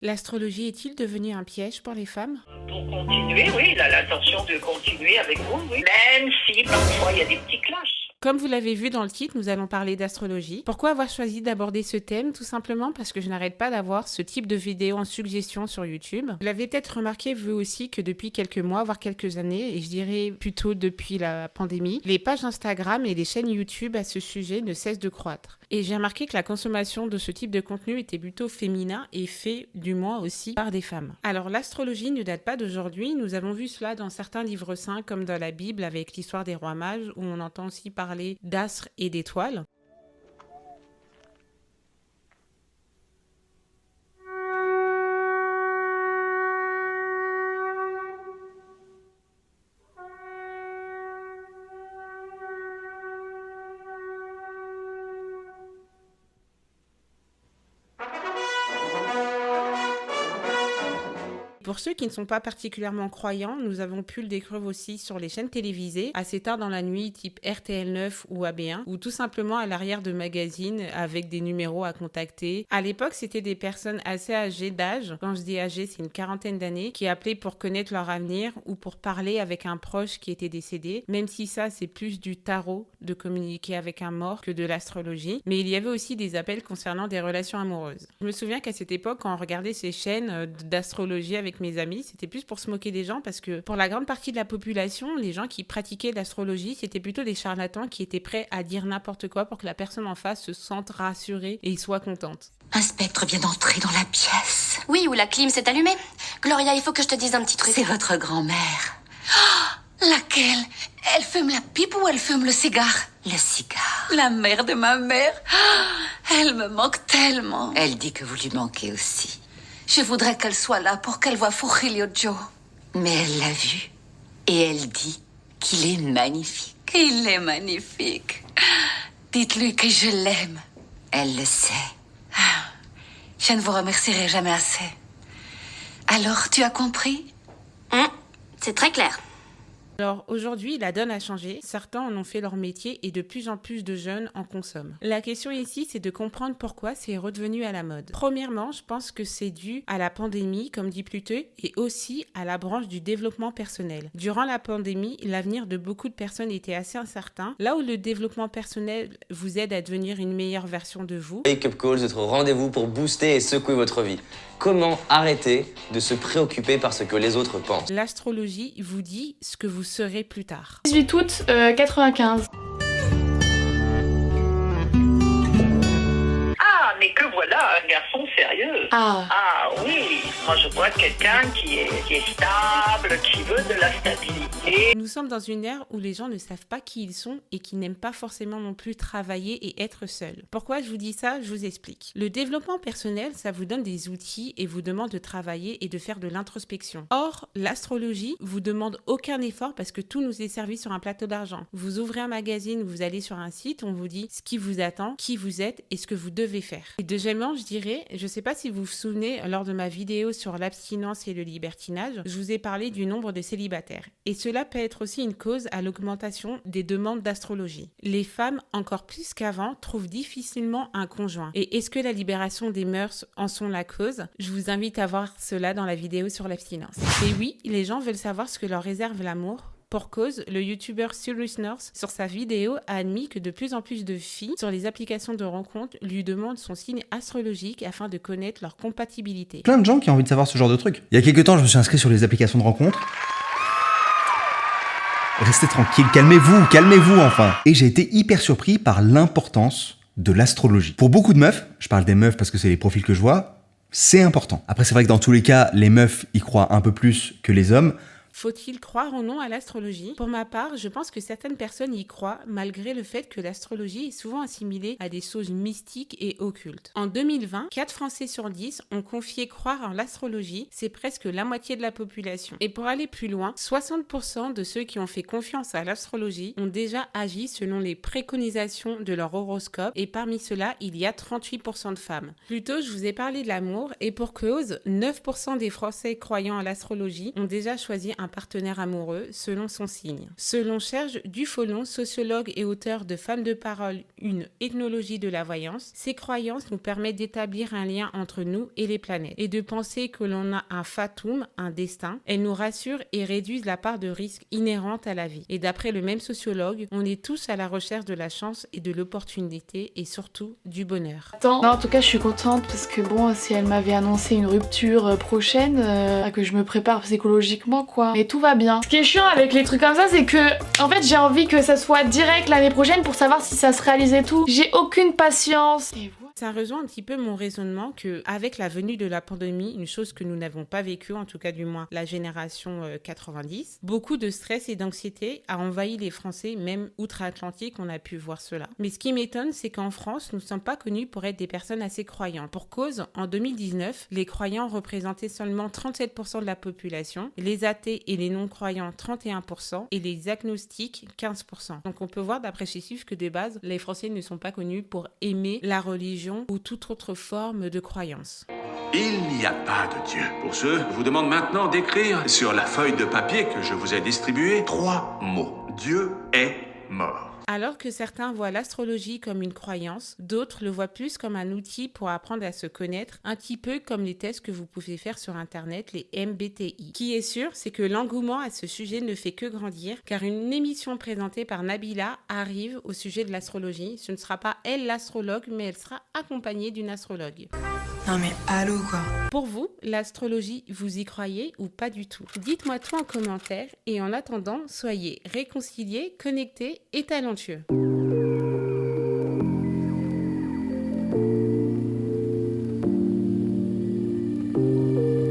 L'astrologie est-il devenu un piège pour les femmes? Pour continuer, oui, il a l'intention de continuer avec vous, oui. Même si parfois il y a des petits clashs. Comme vous l'avez vu dans le titre, nous allons parler d'astrologie. Pourquoi avoir choisi d'aborder ce thème? Tout simplement parce que je n'arrête pas d'avoir ce type de vidéos en suggestion sur YouTube. Vous l'avez peut-être remarqué vous aussi que depuis quelques mois, voire quelques années, et je dirais plutôt depuis la pandémie, les pages Instagram et les chaînes YouTube à ce sujet ne cessent de croître. Et j'ai remarqué que la consommation de ce type de contenu était plutôt féminin et fait du moins aussi par des femmes. Alors l'astrologie ne date pas d'aujourd'hui, nous avons vu cela dans certains livres saints comme dans la Bible avec l'histoire des rois mages où on entend aussi parler d'astres et d'étoiles. Pour ceux qui ne sont pas particulièrement croyants, nous avons pu le découvrir aussi sur les chaînes télévisées, assez tard dans la nuit, type RTL9 ou AB1, ou tout simplement à l'arrière de magazines avec des numéros à contacter. À l'époque, c'était des personnes assez âgées d'âge, quand je dis âgées, c'est une quarantaine d'années, qui appelaient pour connaître leur avenir ou pour parler avec un proche qui était décédé, même si ça, c'est plus du tarot, de communiquer avec un mort, que de l'astrologie. Mais il y avait aussi des appels concernant des relations amoureuses. Je me souviens qu'à cette époque, quand on regardait ces chaînes d'astrologie avec mes amis, c'était plus pour se moquer des gens parce que pour la grande partie de la population, les gens qui pratiquaient l'astrologie, c'était plutôt des charlatans qui étaient prêts à dire n'importe quoi pour que la personne en face se sente rassurée et soit contente. Un spectre vient d'entrer dans la pièce. Oui, ou la clim s'est allumée. Gloria, il faut que je te dise un petit truc. C'est votre grand-mère. Laquelle? Elle fume la pipe ou elle fume le cigare? Le cigare. La mère de ma mère. Elle me manque tellement. Elle dit que vous lui manquez aussi. Je voudrais qu'elle soit là pour qu'elle voie Fujilio Joe. Mais elle l'a vu. Et elle dit qu'il est magnifique. Il est magnifique. Dites-lui que je l'aime. Elle le sait. Je ne vous remercierai jamais assez. Alors, tu as compris? C'est très clair. Alors aujourd'hui, la donne a changé, certains en ont fait leur métier et de plus en plus de jeunes en consomment. La question ici, c'est de comprendre pourquoi c'est redevenu à la mode. Premièrement, je pense que c'est dû à la pandémie, comme dit Pluteux, et aussi à la branche du développement personnel. Durant la pandémie, l'avenir de beaucoup de personnes était assez incertain, là où le développement personnel vous aide à devenir une meilleure version de vous. Wake Up Call, votre rendez-vous pour booster et secouer votre vie. Comment arrêter de se préoccuper par ce que les autres pensent? L'astrologie vous dit ce que vous serez plus tard. 18 août 95. Ah, mais que voilà, un garçon sérieux. Ah oui, moi je vois quelqu'un qui est stable, qui veut de la stabilité. Nous sommes dans une ère où les gens ne savent pas qui ils sont et qui n'aiment pas forcément non plus travailler et être seuls. Pourquoi je vous dis ça? Je vous explique. Le développement personnel, ça vous donne des outils et vous demande de travailler et de faire de l'introspection. Or, l'astrologie vous demande aucun effort parce que tout nous est servi sur un plateau d'argent. Vous ouvrez un magazine, vous allez sur un site, on vous dit ce qui vous attend, qui vous êtes et ce que vous devez faire. Et deuxièmement, je dirais, je ne sais pas si vous vous souvenez, lors de ma vidéo sur l'abstinence et le libertinage, je vous ai parlé du nombre de célibataires. Et cela peut être aussi une cause à l'augmentation des demandes d'astrologie. Les femmes, encore plus qu'avant, trouvent difficilement un conjoint. Et est-ce que la libération des mœurs en sont la cause? Je vous invite à voir cela dans la vidéo sur l'abstinence. Et oui, les gens veulent savoir ce que leur réserve l'amour. Pour cause, le youtubeur Serious North, sur sa vidéo, a admis que de plus en plus de filles sur les applications de rencontres lui demandent son signe astrologique afin de connaître leur compatibilité. Plein de gens qui ont envie de savoir ce genre de truc. Il y a quelques temps, je me suis inscrit sur les applications de rencontres. Restez tranquille, calmez-vous enfin. Et j'ai été hyper surpris par l'importance de l'astrologie. Pour beaucoup de meufs, je parle des meufs parce que c'est les profils que je vois, c'est important. Après, c'est vrai que dans tous les cas, les meufs y croient un peu plus que les hommes. Faut-il croire ou non à l'astrologie? Pour ma part, je pense que certaines personnes y croient malgré le fait que l'astrologie est souvent assimilée à des choses mystiques et occultes. En 2020, 4 Français sur 10 ont confié croire en l'astrologie, c'est presque la moitié de la population. Et pour aller plus loin, 60% de ceux qui ont fait confiance à l'astrologie ont déjà agi selon les préconisations de leur horoscope et parmi ceux-là, il y a 38% de femmes. Plus tôt, je vous ai parlé de l'amour et pour cause, 9% des Français croyant à l'astrologie ont déjà choisi un partenaire amoureux selon son signe. Selon Serge Dufolon, sociologue et auteur de Femmes de parole, une ethnologie de la voyance, ces croyances nous permettent d'établir un lien entre nous et les planètes et de penser que l'on a un fatum, un destin. Elles nous rassurent et réduisent la part de risque inhérente à la vie. Et d'après le même sociologue, on est tous à la recherche de la chance et de l'opportunité et surtout du bonheur. Non, en tout cas, je suis contente parce que bon, si elle m'avait annoncé une rupture prochaine, que je me prépare psychologiquement, quoi. Mais tout va bien. Ce qui est chiant avec les trucs comme ça, c'est que, en fait, j'ai envie que ça soit direct l'année prochaine pour savoir si ça se réalise et tout. J'ai aucune patience. Et voilà. Ça rejoint un petit peu mon raisonnement que, avec la venue de la pandémie, une chose que nous n'avons pas vécue, en tout cas du moins la génération 90, beaucoup de stress et d'anxiété a envahi les Français, même outre-Atlantique, on a pu voir cela. Mais ce qui m'étonne, c'est qu'en France, nous ne sommes pas connus pour être des personnes assez croyantes. Pour cause, en 2019, les croyants représentaient seulement 37% de la population, les athées et les non-croyants 31% et les agnostiques 15%. Donc on peut voir d'après ces chiffres que de base, les Français ne sont pas connus pour aimer la religion ou toute autre forme de croyance. Il n'y a pas de Dieu. Pour ce, je vous demande maintenant d'écrire sur la feuille de papier que je vous ai distribuée 3 mots. Dieu est mort. Alors que certains voient l'astrologie comme une croyance, d'autres le voient plus comme un outil pour apprendre à se connaître, un petit peu comme les tests que vous pouvez faire sur internet, les MBTI. Ce qui est sûr, c'est que l'engouement à ce sujet ne fait que grandir, car une émission présentée par Nabila arrive au sujet de l'astrologie. Ce ne sera pas elle l'astrologue, mais elle sera accompagnée d'une astrologue. Non mais allô quoi. Pour vous, l'astrologie, vous y croyez ou pas du tout? Dites-moi tout en commentaire et en attendant, soyez réconciliés, connectés et talentueux.